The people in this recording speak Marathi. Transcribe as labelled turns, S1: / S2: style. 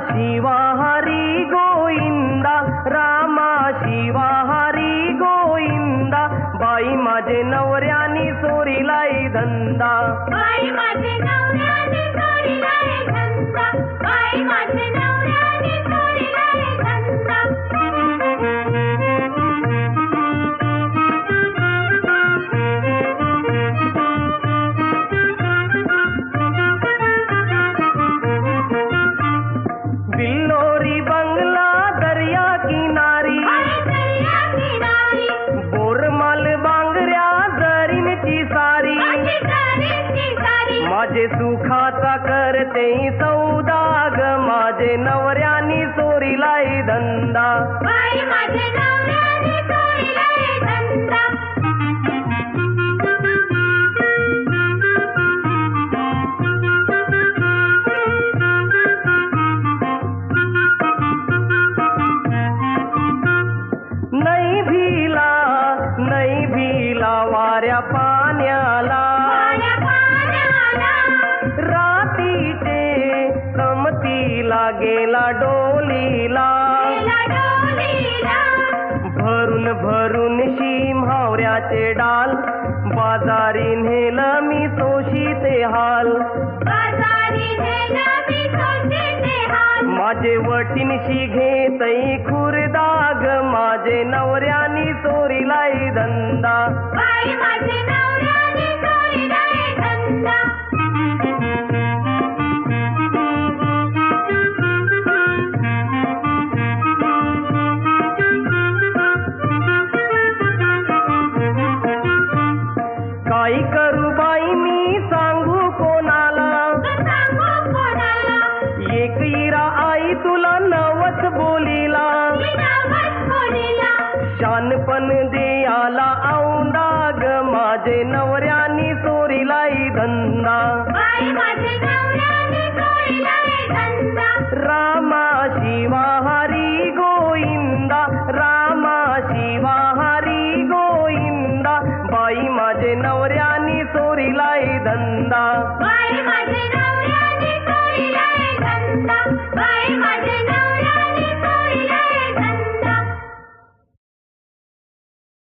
S1: शिवा हरी गोविंदा, रामा शिवा हरी गोविंदा, बाई माझे नवऱ्यानी चोरीलाई धंदा,
S2: बाई माझे नवऱ्यानी चोरीलाई धंदा, बाई माझे नवऱ्यानी चोरीलाई धंदा.
S1: बिल्लोरी बंगला दर्या किनारी, बोरमाल बांगऱ्या जरीनची सारी, माझे सुखाचा करते सौदा ग, माझे नवऱ्यानी चोरीलाई धंदा,
S2: बाई माझे नवऱ्यानी चोरीलाई धंदा.
S1: नाही भिला वाऱ्या पाण्याला, रातीचे समतीला गेला डोलीला, भरून भरून शिमहावऱ्याचे डाल, बाजारी नेलं मी तोशी ते हाल, माझे वटीनशी घेतई खुरदाग, माझे नवऱ्यानी चोरीलाई धंदा,
S2: बाई माझे नवऱ्यानी चोरीलाई धंदा.
S1: काय करू बाई मी सांगू कोणाला, एक इरा आई तुला नवस बोलीला, शानपण देयाला औंदा ग, माझे नवऱ्यानी चोरीलाई धंदा.